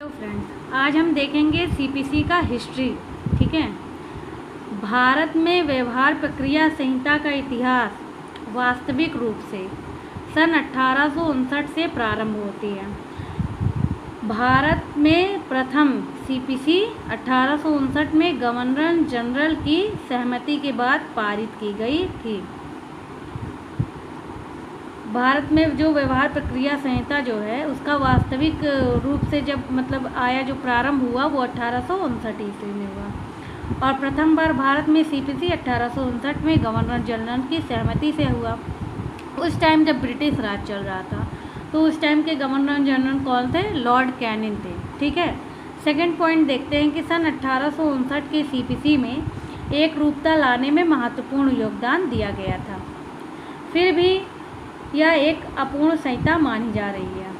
Hello friends, आज हम देखेंगे सीपीसी का हिस्ट्री। ठीक है। भारत में व्यवहार प्रक्रिया संहिता का इतिहास वास्तविक रूप से सन 1859 से प्रारंभ होती है। भारत में प्रथम सीपीसी 1859 में गवर्नर जनरल की सहमति के बाद पारित की गई थी। भारत में जो व्यवहार प्रक्रिया संहिता जो है उसका वास्तविक रूप से जब आया, जो प्रारंभ हुआ वो 1859 ईस्वी में हुआ। और प्रथम बार भारत में सीपीसी 1859 में गवर्नर जनरल की सहमति से हुआ। उस टाइम जब ब्रिटिश राज चल रहा था तो उस टाइम के गवर्नर जनरल कौन थे? लॉर्ड कैनिंग थे। ठीक है। सेकेंड पॉइंट देखते हैं कि सन 1859 के सीपीसी में एक रूपता लाने में महत्वपूर्ण योगदान दिया गया था। फिर भी यह एक अपूर्ण संहिता मानी जा रही है।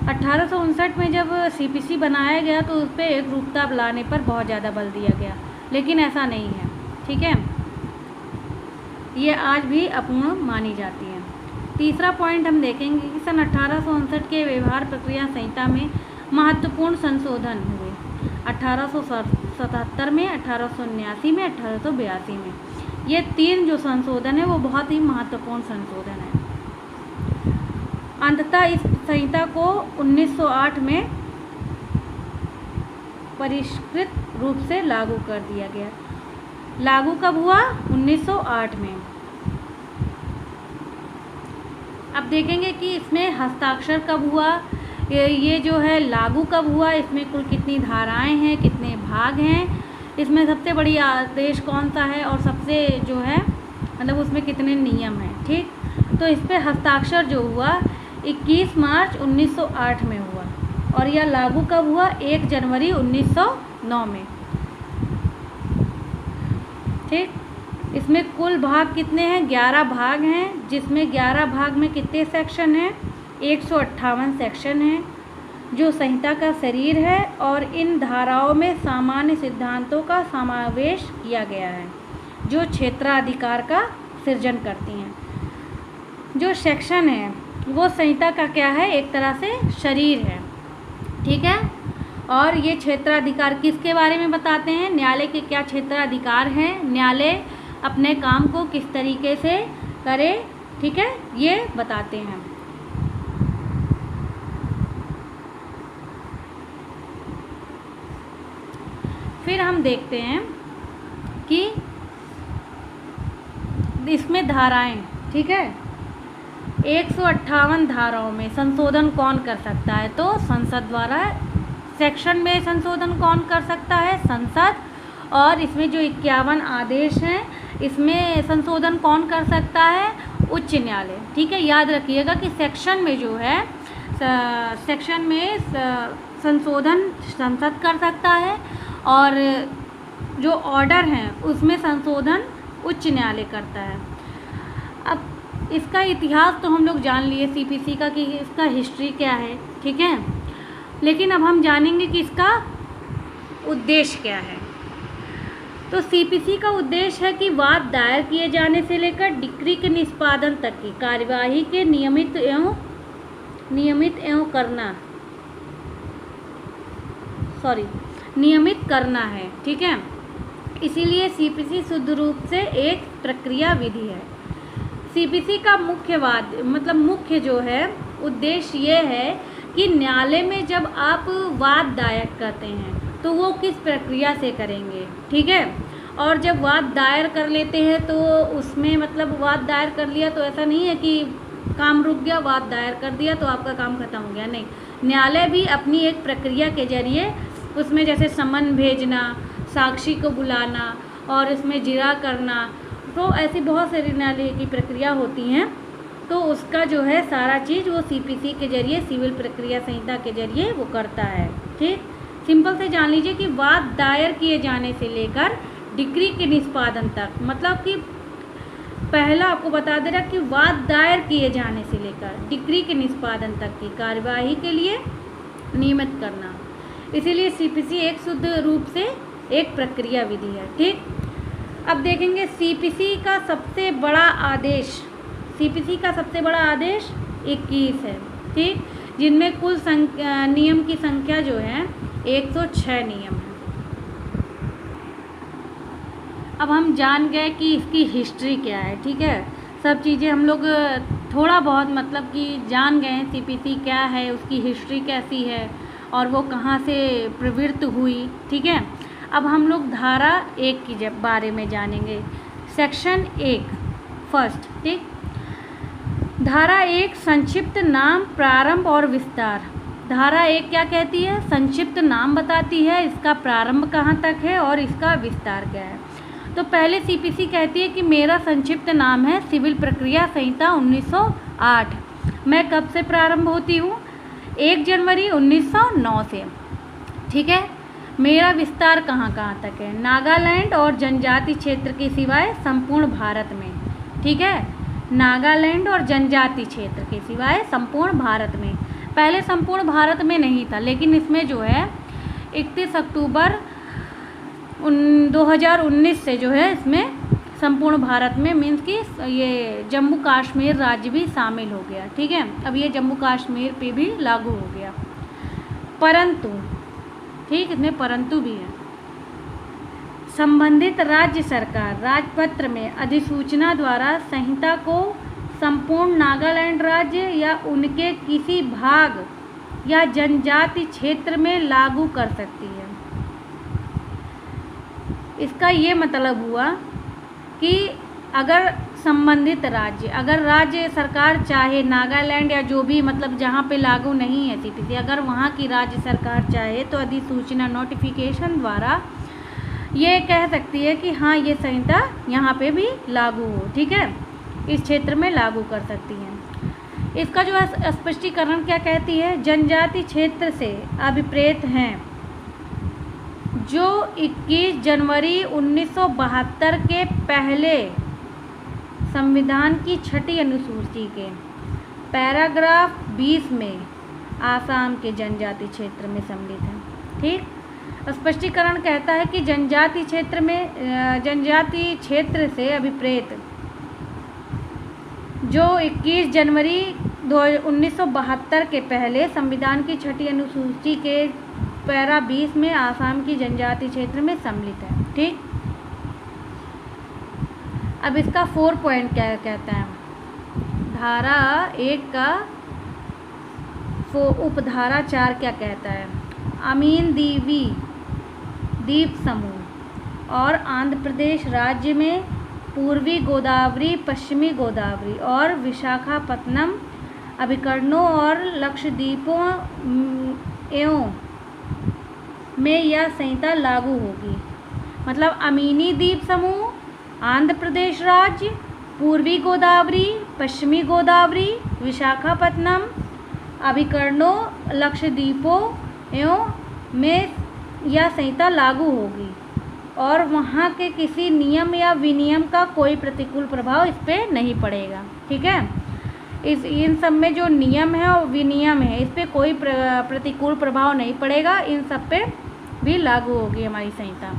1859 में जब सीपीसी बनाया गया तो उस पर एक रूपता लाने पर बहुत ज़्यादा बल दिया गया, लेकिन ऐसा नहीं है। ठीक है, ये आज भी अपूर्ण मानी जाती है। तीसरा पॉइंट हम देखेंगे कि सन 1859 के व्यवहार प्रक्रिया संहिता में महत्वपूर्ण संशोधन हुए 1877 में, 1879 में, 1882 में। ये तीन जो संशोधन है वो बहुत ही महत्वपूर्ण संशोधन है। अंततः इस संहिता को 1908 में परिष्कृत रूप से लागू कर दिया गया। लागू कब हुआ? 1908 में। अब देखेंगे कि इसमें हस्ताक्षर कब हुआ, ये जो है लागू कब हुआ, इसमें कुल कितनी धाराएं हैं, कितने भाग हैं, इसमें सबसे बड़ी आदेश कौन सा है और सबसे जो है उसमें कितने नियम हैं। ठीक, तो इस पर हस्ताक्षर जो हुआ 21 मार्च 1908 में हुआ और यह लागू कब हुआ? 1 जनवरी 1909 में। ठीक, इसमें कुल भाग कितने हैं? 11 भाग हैं, जिसमें 11 भाग में कितने सेक्शन हैं? 158 सेक्शन हैं जो संहिता का शरीर है। और इन धाराओं में सामान्य सिद्धांतों का समावेश किया गया है जो क्षेत्राधिकार का सृजन करती हैं। जो सेक्शन है वो संहिता का क्या है? एक तरह से शरीर है। ठीक है। और ये क्षेत्राधिकार किसके बारे में बताते हैं? न्यायालय के क्या क्षेत्राधिकार हैं, न्यायालय अपने काम को किस तरीके से करे, ठीक है, ये बताते हैं। फिर हम देखते हैं कि इसमें धाराएं, ठीक है, 158 धाराओं में संशोधन कौन कर सकता है? तो संसद द्वारा। सेक्शन में संशोधन कौन कर सकता है? संसद। और इसमें जो 51 आदेश हैं इसमें संशोधन कौन कर सकता है? उच्च न्यायालय। ठीक है, याद रखिएगा कि सेक्शन में जो है सेक्शन में संशोधन संसद कर सकता है और जो ऑर्डर हैं उसमें संशोधन उच्च न्यायालय करता है। अब इसका इतिहास तो हम लोग जान लिए सीपीसी का कि इसका हिस्ट्री क्या है। ठीक है, लेकिन अब हम जानेंगे कि इसका उद्देश्य क्या है। तो सीपीसी का उद्देश्य है कि वाद दायर किए जाने से लेकर डिक्री के निष्पादन तक की कार्यवाही के नियमित करना है। ठीक है, इसीलिए सीपीसी शुद्ध रूप से एक प्रक्रिया विधि है। सीपीसी का मुख्य जो है उद्देश्य ये है कि न्यायालय में जब आप वाद दायर करते हैं तो वो किस प्रक्रिया से करेंगे। ठीक है, और जब वाद दायर कर लेते हैं तो उसमें वाद दायर कर लिया तो ऐसा नहीं है कि काम रुक गया, वाद दायर कर दिया तो आपका काम खत्म हो गया। नहीं, न्यायालय भी अपनी एक प्रक्रिया के जरिए उसमें जैसे समन भेजना, साक्षी को बुलाना और उसमें जिरा करना, तो ऐसी बहुत सारी न्यायालय की प्रक्रिया होती हैं। तो उसका जो है सारा चीज़ वो सीपीसी के जरिए, सिविल प्रक्रिया संहिता के जरिए वो करता है। ठीक, सिंपल से जान लीजिए कि वाद दायर किए जाने से लेकर डिक्री के निष्पादन तक, कि पहला आपको बता दे रहा कि वाद दायर किए जाने से लेकर डिक्री के निष्पादन तक की कार्यवाही के लिए नियमित करना। इसीलिए सीपीसी एक शुद्ध रूप से एक प्रक्रिया विधि है। ठीक, अब देखेंगे सीपीसी का सबसे बड़ा आदेश 21 है। ठीक, जिनमें कुल नियम की संख्या जो है 106 नियम है। अब हम जान गए कि इसकी हिस्ट्री क्या है, ठीक है। सब चीज़ें हम लोग थोड़ा बहुत मतलब कि जान गए हैं, सीपीसी क्या है, उसकी हिस्ट्री कैसी है और वो कहाँ से प्रवृत्त हुई, ठीक है। अब हम लोग धारा 1 के बारे में जानेंगे, सेक्शन 1 फर्स्ट, ठीक। धारा 1 संक्षिप्त नाम, प्रारंभ और विस्तार। धारा 1 क्या कहती है? संक्षिप्त नाम बताती है, इसका प्रारंभ कहाँ तक है और इसका विस्तार क्या है। तो पहले सीपीसी कहती है कि मेरा संक्षिप्त नाम है सिविल प्रक्रिया संहिता 1908। मैं कब से प्रारंभ होती हूँ? 1 जनवरी 1909 से, ठीक है। मेरा विस्तार कहाँ कहाँ तक है? नागालैंड और जनजाति क्षेत्र के सिवाय संपूर्ण भारत में, ठीक है। नागालैंड और जनजाति क्षेत्र के सिवाय संपूर्ण भारत में। पहले संपूर्ण भारत में नहीं था, लेकिन इसमें जो है 31 अक्टूबर 2019 से जो है इसमें संपूर्ण भारत में मीन्स कि ये जम्मू कश्मीर राज्य भी शामिल हो गया, ठीक है। अब ये जम्मू कश्मीर पे भी लागू हो गया, परंतु, ठीक, इसमें परंतु भी है। संबंधित राज्य सरकार राजपत्र में अधिसूचना द्वारा संहिता को संपूर्ण नागालैंड राज्य या उनके किसी भाग या जनजाति क्षेत्र में लागू कर सकती है। इसका ये मतलब हुआ कि अगर संबंधित राज्य, अगर राज्य सरकार चाहे नागालैंड या जो भी मतलब जहाँ पे लागू नहीं है सीपीसी, अगर वहाँ की राज्य सरकार चाहे तो अधिसूचना नोटिफिकेशन द्वारा ये कह सकती है कि हाँ ये संहिता यहाँ पे भी लागू हो, ठीक है, इस क्षेत्र में लागू कर सकती हैं। इसका जो स्पष्टीकरण क्या कहती है? जनजाति क्षेत्र से अभिप्रेत हैं जो 21 जनवरी 1972 के पहले संविधान की 6ठी अनुसूची के पैराग्राफ 20 में आसाम के जनजाति क्षेत्र में सम्मिलित हैं, ठीक। स्पष्टीकरण कहता है कि जनजाति क्षेत्र में जनजाति क्षेत्र से अभिप्रेत जो 21 जनवरी 1972 के पहले संविधान की 6ठी अनुसूची के पैरा 20 में आसाम की जनजाति क्षेत्र में सम्मिलित है, ठीक। अब इसका 4 पॉइंट क्या कहता है? धारा 1 का उपधारा 4 क्या कहता है? अमीन दीवी द्वीप समूह और आंध्र प्रदेश राज्य में पूर्वी गोदावरी, पश्चिमी गोदावरी और विशाखापत्तनम अभिकरणों और लक्षद्वीपों एवं में यह संहिता लागू होगी। मतलब अमीनी द्वीप समूह, आंध्र प्रदेश राज्य, पूर्वी गोदावरी, पश्चिमी गोदावरी, विशाखापत्तनम अभिकरणों, लक्षद्वीपों एवं में यह संहिता लागू होगी और वहाँ के किसी नियम या विनियम का कोई प्रतिकूल प्रभाव इस पर नहीं पड़ेगा, ठीक है। इन सब में जो नियम है और विनियम है इस पर कोई प्रतिकूल प्रभाव नहीं पड़ेगा, इन सब पे भी लागू होगी हमारी संहिता।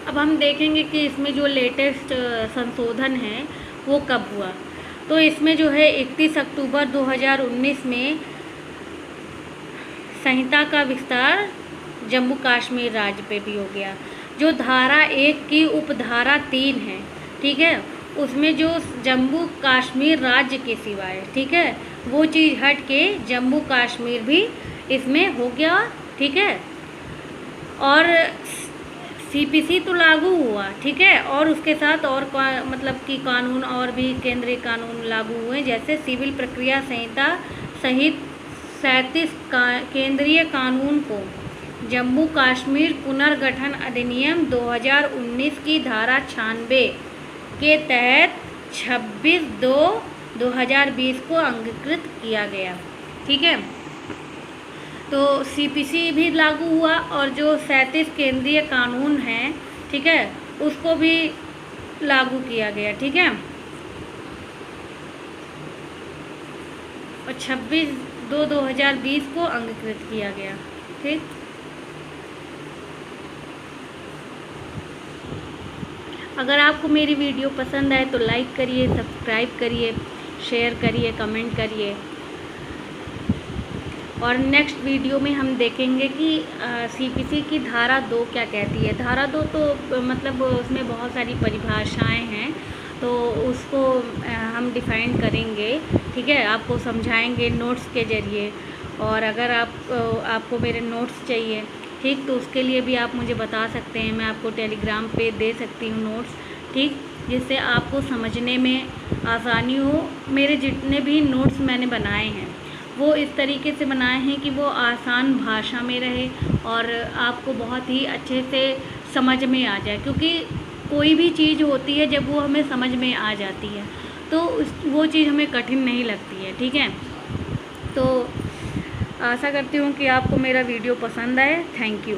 अब हम देखेंगे कि इसमें जो लेटेस्ट संशोधन है वो कब हुआ। तो इसमें जो है 31 अक्टूबर 2019 में संहिता का विस्तार जम्मू कश्मीर राज्य पे भी हो गया। जो धारा 1 की उपधारा 3 है, ठीक है, उसमें जो जम्मू कश्मीर राज्य के सिवाय, ठीक है, वो चीज़ हट के जम्मू कश्मीर भी इसमें हो गया, ठीक है। और सीपीसी तो लागू हुआ, ठीक है, और उसके साथ और मतलब कि कानून और भी केंद्रीय कानून लागू हुए, जैसे सिविल प्रक्रिया संहिता सहित 37 केंद्रीय कानून को जम्मू कश्मीर पुनर्गठन अधिनियम 2019 की धारा 96 के तहत 26/2/2020 को अंगीकृत किया गया, ठीक है। तो सीपीसी भी लागू हुआ और जो 37 केंद्रीय कानून हैं, ठीक है, उसको भी लागू किया गया, ठीक है। और 26/2/2020 को अंगीकृत किया गया, ठीक। अगर आपको मेरी वीडियो पसंद आए तो लाइक करिए, सब्सक्राइब करिए शेयर करिए, कमेंट करिए। और नेक्स्ट वीडियो में हम देखेंगे कि सीपीसी की धारा 2 क्या कहती है। धारा 2 तो मतलब उसमें बहुत सारी परिभाषाएं हैं, तो उसको हम डिफ़ाइन करेंगे, ठीक है, आपको समझाएंगे नोट्स के ज़रिए। और अगर आपको मेरे नोट्स चाहिए, ठीक, तो उसके लिए भी आप मुझे बता सकते हैं, मैं आपको टेलीग्राम पे दे सकती हूँ नोट्स, ठीक, जिससे आपको समझने में आसानी हो। मेरे जितने भी नोट्स मैंने बनाए हैं वो इस तरीके से बनाए हैं कि वो आसान भाषा में रहे और आपको बहुत ही अच्छे से समझ में आ जाए, क्योंकि कोई भी चीज़ होती है जब वो हमें समझ में आ जाती है तो वो चीज़ हमें कठिन नहीं लगती है, ठीक है। तो आशा करती हूँ कि आपको मेरा वीडियो पसंद आए। Thank you.